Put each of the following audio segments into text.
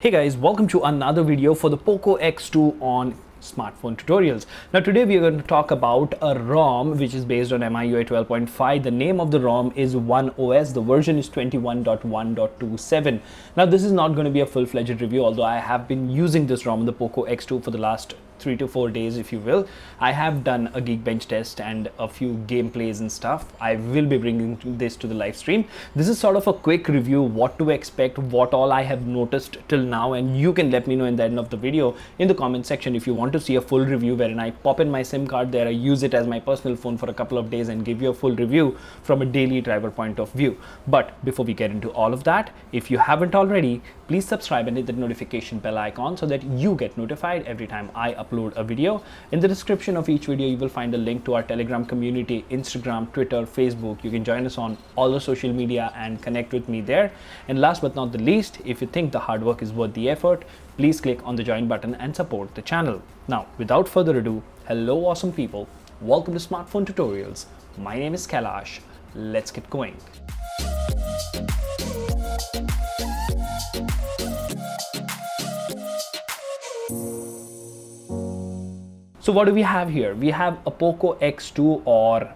Hey guys, welcome to another video for the POCO X2 on smartphone tutorials. Now today we are going to talk about a ROM which is based on MIUI 12.5. The name of the ROM is One OS. The version is 21.1.27. Now this is not going to be a full-fledged review, although I have been using this ROM, the POCO X2, for the last 3 to 4 days, if you will. I have done a Geekbench test and a few gameplays and stuff. I will be bringing this to the live stream. This is sort of a quick review, what to expect, what all I have noticed till now, and you can let me know in the end of the video in the comment section if you want to see a full review wherein I pop in my SIM card there, I use it as my personal phone for a couple of days and give you a full review from a daily driver point of view. But before we get into all of that, if you haven't already, please subscribe and hit the notification bell icon so that you get notified every time I upload a video. In the description of each video, you will find a link to our Telegram community, Instagram, Twitter, Facebook. You can join us on all the social media and connect with me there. And last but not the least, if you think the hard work is worth the effort, please click on the join button and support the channel. Now, without further ado, hello awesome people. Welcome to Smartphone Tutorials. My name is Kailash. Let's get going. So what do we have here? We have a POCO X2, or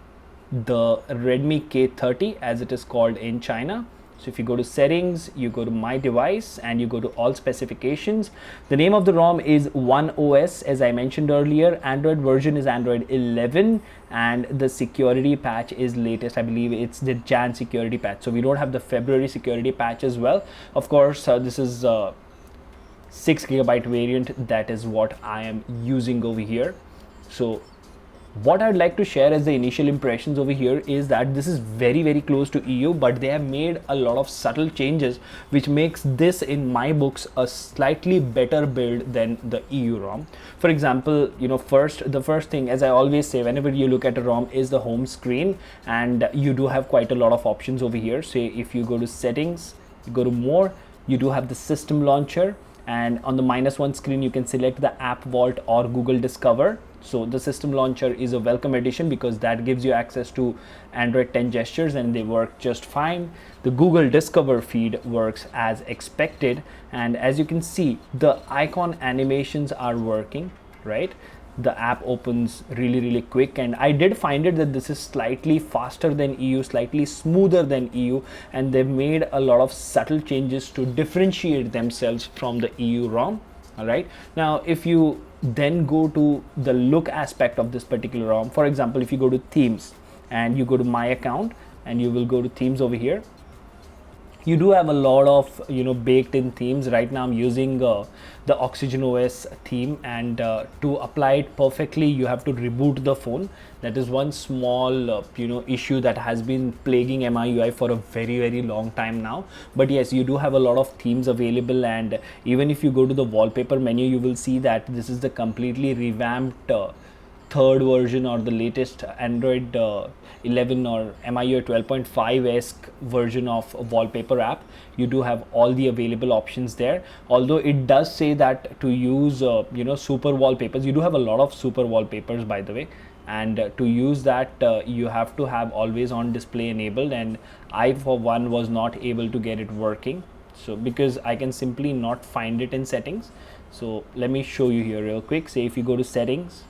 the Redmi K30 as it is called in China. So if you go to settings, you go to my device and you go to all specifications. The name of the ROM is One OS, as I mentioned earlier. Android version is Android 11 and the security patch is latest. I believe it's the Jan security patch. So we don't have the February security patch as well. Of course, this is 6GB variant. That is what I am using over here. So what I'd like to share as the initial impressions over here is that this is very close to EU, but they have made a lot of subtle changes which makes this, in my books, a slightly better build than the EU ROM. For example, the first thing, as I always say whenever you look at a ROM, is the home screen, and you do have quite a lot of options over here. Say if you go to settings, you go to more, you do have the system launcher, and on the -1 screen you can select the app vault or Google Discover. So the system launcher is a welcome addition because that gives you access to Android 10 gestures and they work just fine. The Google Discover feed works as expected, and as you can see, the icon animations are working, right? The app opens really quick, and I did find it that this is slightly faster than EU, slightly smoother than EU, and they've made a lot of subtle changes to differentiate themselves from the EU ROM. All right, now if you then go to the look aspect of this particular ROM, for example, if you go to themes and you go to my account and you will go to themes over here, you do have a lot of baked in themes. Right now I'm using the Oxygen OS theme, and to apply it perfectly you have to reboot the phone. That is one small issue that has been plaguing MIUI for a very long time now. But yes, you do have a lot of themes available, and even if you go to the wallpaper menu, you will see that this is the completely revamped third version, or the latest Android 11 or MIUI 12.5-esque version of a wallpaper app. You do have all the available options there, although it does say that to use super wallpapers. You do have a lot of super wallpapers, by the way, and to use that you have to have always on display enabled, and I for one was not able to get it working, so because I can simply not find it in settings. So let me show you here real quick. Say if you go to settings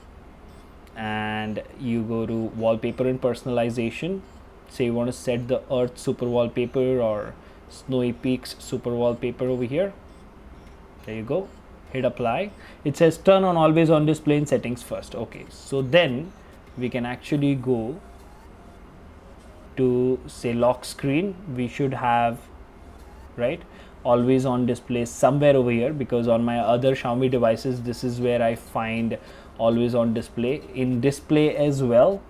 and you go to wallpaper and personalization, say you want to set the earth super wallpaper or snowy peaks super wallpaper over here, there you go, hit apply. It says turn on always on display in settings first. Okay, so then we can actually go to say lock screen. We should have always on display somewhere over here, because on my other Xiaomi devices this is where I find always on display. In display as well,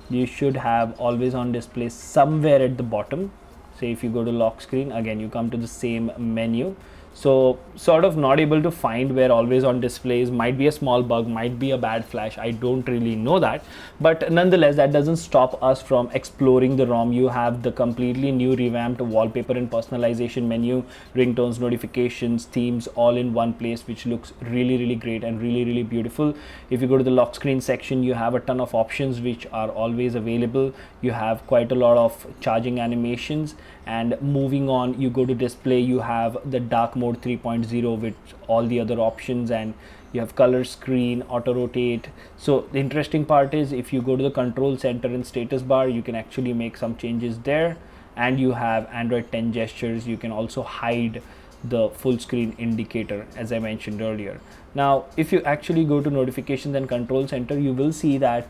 you should have always on display somewhere at the bottom. Say if you go to lock screen, again you come to the same menu. So sort of not able to find where always on display is. Might be a small bug, might be a bad flash, I don't really know that, but nonetheless that doesn't stop us from exploring the ROM. You have the completely new revamped wallpaper and personalization menu, ringtones, notifications, themes, all in one place, which looks really great and really beautiful. If you go to the lock screen section, you have a ton of options which are always available. You have quite a lot of charging animations, And moving on, you go to display, you have the dark mode 3.0 with all the other options, and you have color screen, auto rotate. So the interesting part is if you go to the control center and status bar, you can actually make some changes there. And you have Android 10 gestures. You can also hide the full screen indicator, as I mentioned earlier. Now if you actually go to notifications and control center, you will see that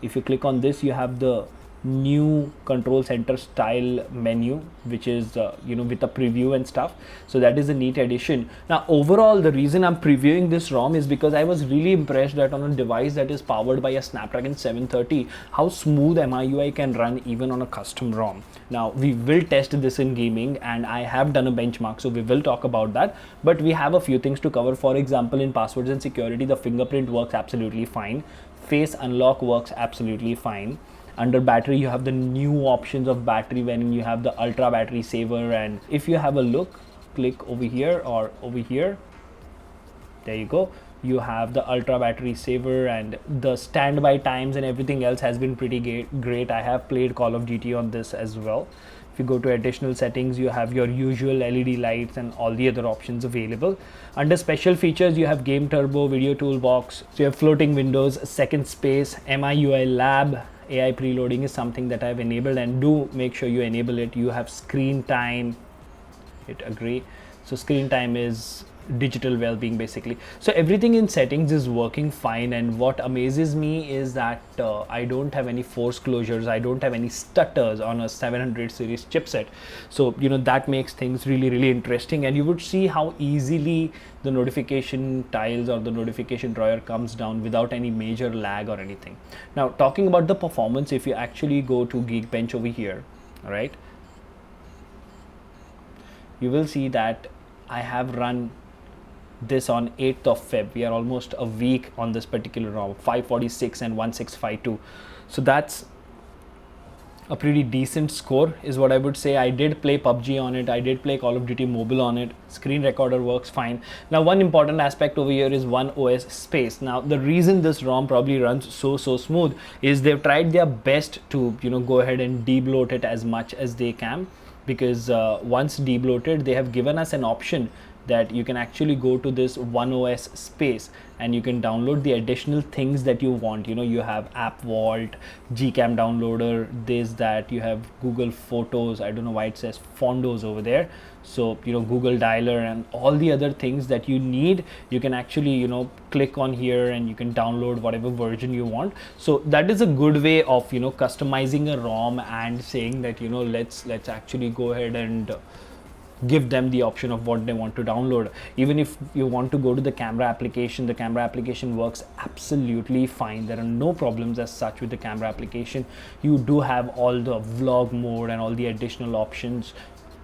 if you click on this, you have the new control center style menu, which is with a preview and stuff. So that is a neat addition. Now overall, the reason I'm previewing this ROM is because I was really impressed that on a device that is powered by a Snapdragon 730, how smooth MIUI can run even on a custom ROM. Now we will test this in gaming, and I have done a benchmark, so we will talk about that, but we have a few things to cover. For example, in passwords and security, the fingerprint works absolutely fine, face unlock works absolutely fine. Under battery, you have the new options of battery when you have the ultra battery saver. And if you have a look, click over here or over here, there you go, you have the ultra battery saver, and the standby times and everything else has been pretty great. I have played Call of Duty on this as well. If you go to additional settings, you have your usual LED lights and all the other options available. Under special features, you have game turbo, video toolbox, so you have floating windows, second space, MIUI lab. AI preloading is something that I've enabled, and do make sure you enable it. You have screen time, hit agree. So screen time is digital well-being basically. So everything in settings is working fine, and what amazes me is that I don't have any force closures, I don't have any stutters on a 700 series chipset. So that makes things really interesting, and you would see how easily the notification tiles or the notification drawer comes down without any major lag or anything. Now talking about the performance, if you actually go to Geekbench over here, all right, you will see that I have run this on 8th of Feb. We are almost a week on this particular ROM, 546 and 1652. So that's a pretty decent score is what I would say. I did play PUBG on it, I did play Call of Duty Mobile on it, screen recorder works fine. Now one important aspect over here is One OS space. Now the reason this ROM probably runs so smooth is they've tried their best to go ahead and debloat it as much as they can, because once debloated, they have given us an option that you can actually go to this One OS space and you can download the additional things that you want. You have App Vault, Gcam downloader, this, that, you have Google Photos, I don't know why it says Fondos over there. So Google Dialer and all the other things that you need, you can actually click on here and you can download whatever version you want. So that is a good way of customizing a ROM and saying that let's actually go ahead and give them the option of what they want to download. Even if you want to go to the camera application, the camera application works absolutely fine. There are no problems as such with the camera application. You do have all the vlog mode and all the additional options.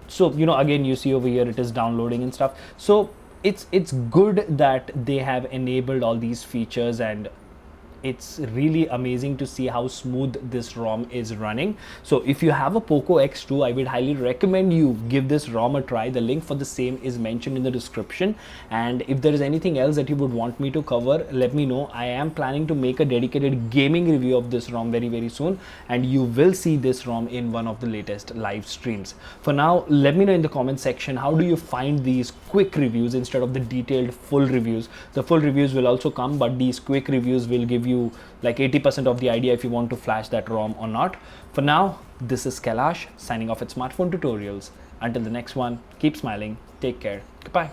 So again, you see over here it is downloading and stuff. So it's good that they have enabled all these features, and it's really amazing to see how smooth this ROM is running. So if you have a POCO X2, I would highly recommend you give this ROM a try. The link for the same is mentioned in the description. And if there is anything else that you would want me to cover, let me know. I am planning to make a dedicated gaming review of this ROM very soon, and you will see this ROM in one of the latest live streams. For now, let me know in the comment section, how do you find these quick reviews instead of the detailed full reviews? The full reviews will also come, but these quick reviews will give you like 80% of the idea if you want to flash that ROM or not. For now, this is Kailash signing off at Smartphone Tutorials. Until the next one, keep smiling, take care, goodbye.